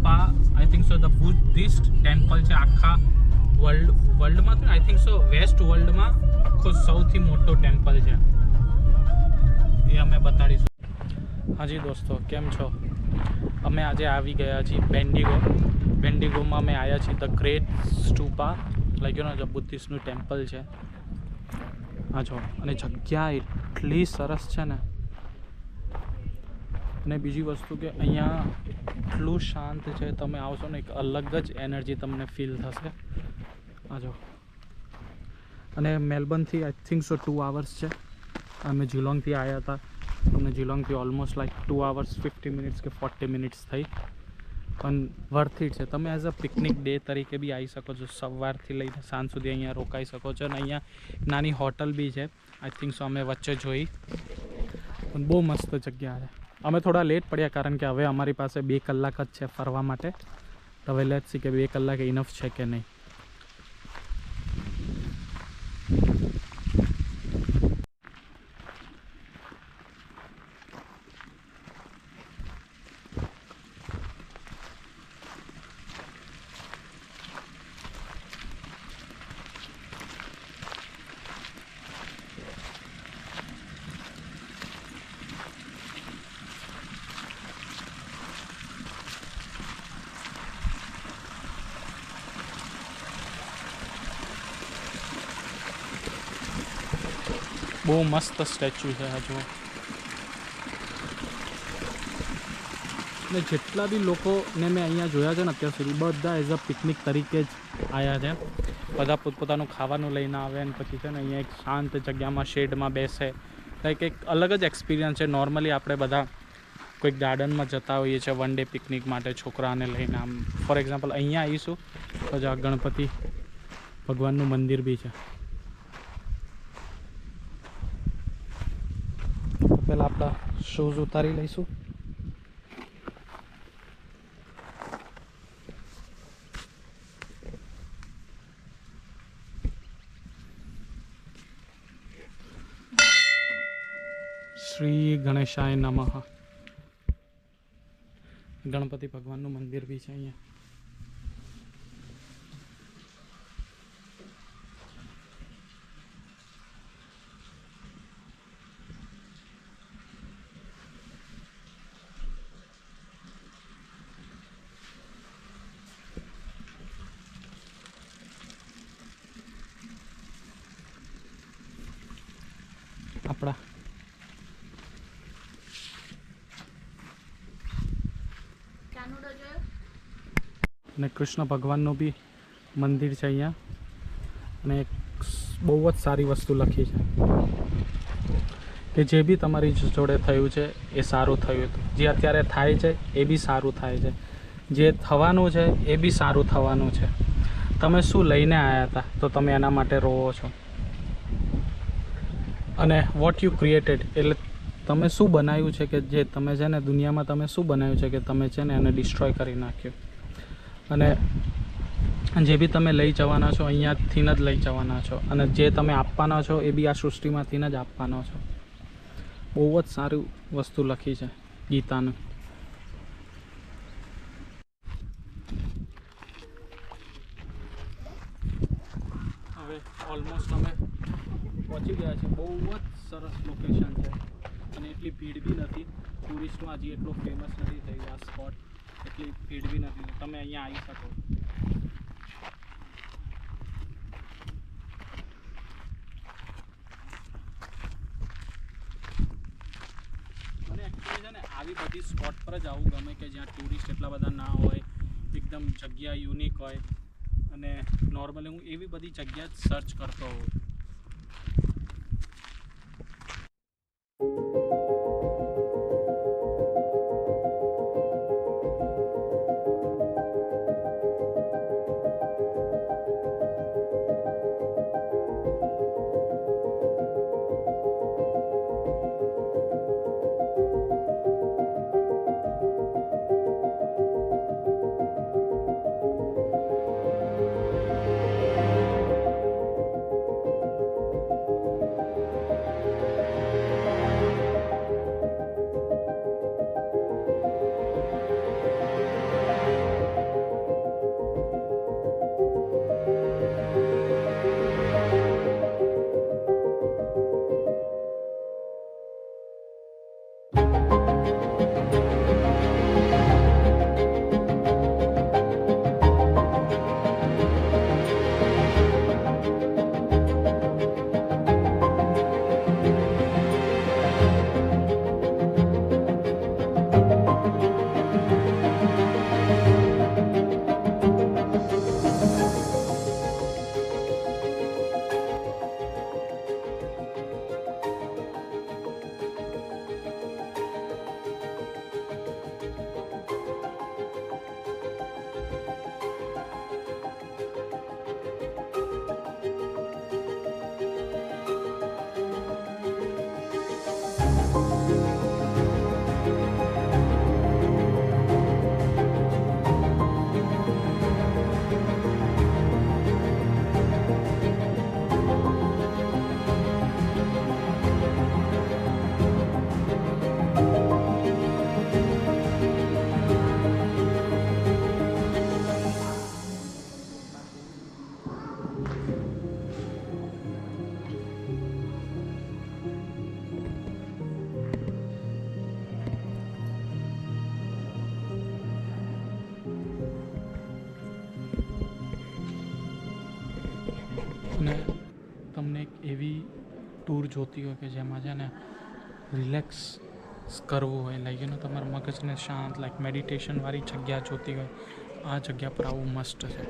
સ્ટુપા I think so the Buddhist temple છે આખા વર્લ્ડમાં તો આઈ થિંક સો વેસ્ટ વર્લ્ડમાં આખો સૌથી મોટો ટેમ્પલ છે એ અમે બતાડીશું. હાજી દોસ્તો, કેમ છો? અમે આજે આવી ગયા છીએ બેન્ડિગોમાં અમે આવ્યા છીએ the great stupa, like you know બુદ્ધિસ્ટનું ટેમ્પલ છે. હા જો, અને જગ્યા એટલી સરસ છે ને. અને બીજી વસ્તુ કે અહીંયા એટલું શાંત છે, તમે આવશો ને એક અલગ જ એનર્જી તમને ફીલ થશે. હા જો, અને મેલબર્નથી આઈ થિંક સો 2 hours છે. અમે જીલોંગથી આવ્યા હતા, અમને જીલોંગથી ઓલમોસ્ટ લાઈક 2 hours 50 minutes કે 40 minutes થઈ. પણ વર્થ ઇટ છે. તમે એઝ અ પિકનિક ડે તરીકે બી આવી શકો છો. સવારથી લઈને સાંજ સુધી અહીંયા રોકાઈ શકો છો. અને અહીંયા નાની હોટલ બી છે, આઈ થિંક સો અમે વચ્ચે જોઈ. પણ બહુ મસ્ત જગ્યા છે. અમે થોડા લેટ પડ્યા કારણ કે હવે અમારી પાસે 2 કલાક જ છે ફરવા માટે. તો હવે લેટ્સ સી કે 2 કલાક ઇનફ છે કે નહીં. બહુ મસ્ત સ્ટેચ્યુ છે આ જુઓ. ને જેટલા બી લોકોને મેં અહીંયા જોયા છે ને અત્યાર સુધી, બધા એઝ અ પિકનિક તરીકે જ આવ્યા છે. બધા પોતપોતાનું ખાવાનું લઈને આવે ને પછી છે ને અહીંયા એક શાંત જગ્યામાં શેડમાં બેસે. લાઈક એક અલગ જ એક્સપિરિયન્સ છે. નોર્મલી આપણે બધા કોઈક ગાર્ડનમાં જતા હોઈએ છીએ વન ડે પિકનિક માટે છોકરાને લઈને. આમ ફોર એક્ઝામ્પલ અહીંયા આવીશું તો જ આ ગણપતિ ભગવાનનું મંદિર બી છે. પહેલાં આપણા શૂઝ ઉતારી લઈશું. શ્રી ગણેશાય નમઃ. ગણપતિ ભગવાનનું મંદિર બી છે અહીંયા. આપણા અને કૃષ્ણ ભગવાનનું બી મંદિર છે અહીંયા. અને બહુ જ સારી વસ્તુ લખી છે કે જે બી તમારી જોડે થયું છે એ સારું થયું હતું. જે અત્યારે થાય છે એ બી સારું થાય છે. જે થવાનું છે એ બી સારું થવાનું છે. તમે શું લઈને આવ્યા હતા તો તમે એના માટે રોવો છો. અને વોટ યુ ક્રિએટેડ, એટલે તમે શું બનાવ્યું છે કે જે તમે છે ને દુનિયામાં તમે શું બનાવ્યું છે કે તમે છે ને એને ડિસ્ટ્રોય કરી નાખ્યું. અને જે બી તમે લઈ જવાના છો અહીંયાથી જ લઈ જવાના છો. અને જે તમે આપવાના છો એ બી આ સૃષ્ટિમાંથી જ આપવાના છો. બહુ જ સારી વસ્તુ લખી છે ગીતાનું. હવે ઓલમોસ્ટ અમે પહોંચી ગયા છે. બહુ જ સરસ લોકેશન છે અને એટલી ભીડ બી નથી. ટુરિસ્ટમાં હજી એટલું ફેમસ નથી થયું આ સ્પોટ, એટલી ભીડ બી નથી. તમે અહીંયા આવી શકો. મને એકચ્યુઅલી છે ને આવી બધી સ્પોટ પર જ આવું ગમે કે જ્યાં ટુરિસ્ટ એટલા બધા ના હોય, એકદમ જગ્યા યુનિક હોય. અને નોર્મલી હું એવી બધી જગ્યા જ સર્ચ કરતો હોઉં. અને તમને એક એવી ટૂર જોતી હોય કે જેમાં છે ને રિલેક્સ કરવું હોય, લાઈક તમારા મગજને શાંત, લાઈક મેડિટેશનવાળી જગ્યા જોતી હોય, આ જગ્યા પર આવું મસ્ત છે.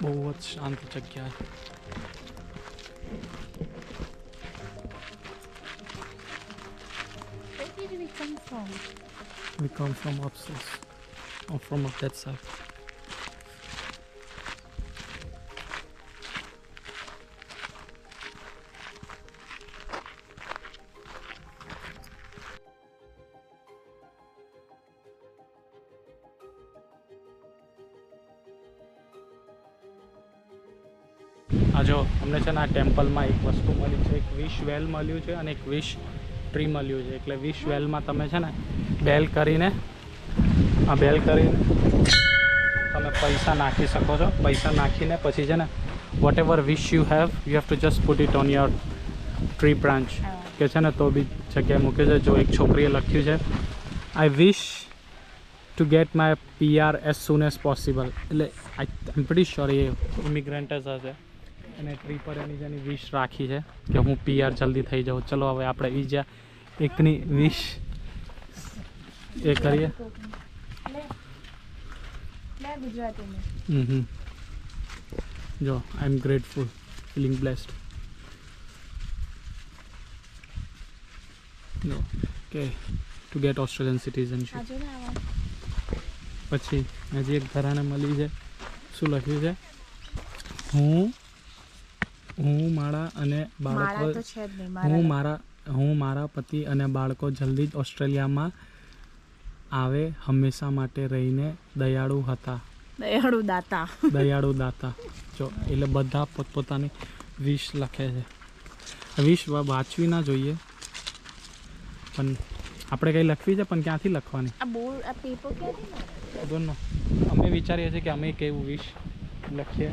બહુ જ શાંત જગ્યા છે. Where did we come from? We come from upstairs, or from up that side. આ જો અમને છે ને આ ટેમ્પલમાં એક વસ્તુ મળી છે, એક વિશ વેલ મળ્યું છે અને એક વિશ ટ્રી મળ્યું છે. એટલે વિશ વેલમાં તમે છે ને બેલ કરીને તમે પૈસા નાખી શકો છો. પૈસા નાખીને પછી છે ને whatever wish you have to just put it on your tree branch કે છે ને તો બી જગ્યાએ મૂકે છે. જો એક છોકરીએ લખ્યું છે, I wish to get my PR as soon as possible. એટલે I pretty sure a immigrant જ હશે અને ટ્રી પર એની જેની વિશ રાખી છે કે હું PR જલ્દી થઈ જાઉં. ચલો હવે આપણે બીજા એકની વિશ એ કરીએ. જો આઈ એમ ગ્રેટફુલ, ફીલિંગ બ્લેસ્ડ. જો કે ટુ ગેટ ઓસ્ટ્રેલિયન સિટીઝનશીપ. પછી હજી એક ઘરાને મળી છે. શું લખ્યું છે? હું મારા અને બાળકો હું મારા પતિ અને બાળકો જલ્દી જ ઓસ્ટ્રેલિયામાં આવે, હંમેશા માટે રહીને દયાળુ હતા. દયાળુ દાતા. જો એટલે બધા પોતપોતાની વિશ લખે છે. વિશ વાંચવી ના જોઈએ, પણ આપણે કંઈ લખવી છે, પણ ક્યાંથી લખવાની? અમે વિચારીએ છીએ કે અમે કેવું વિશ લખીએ.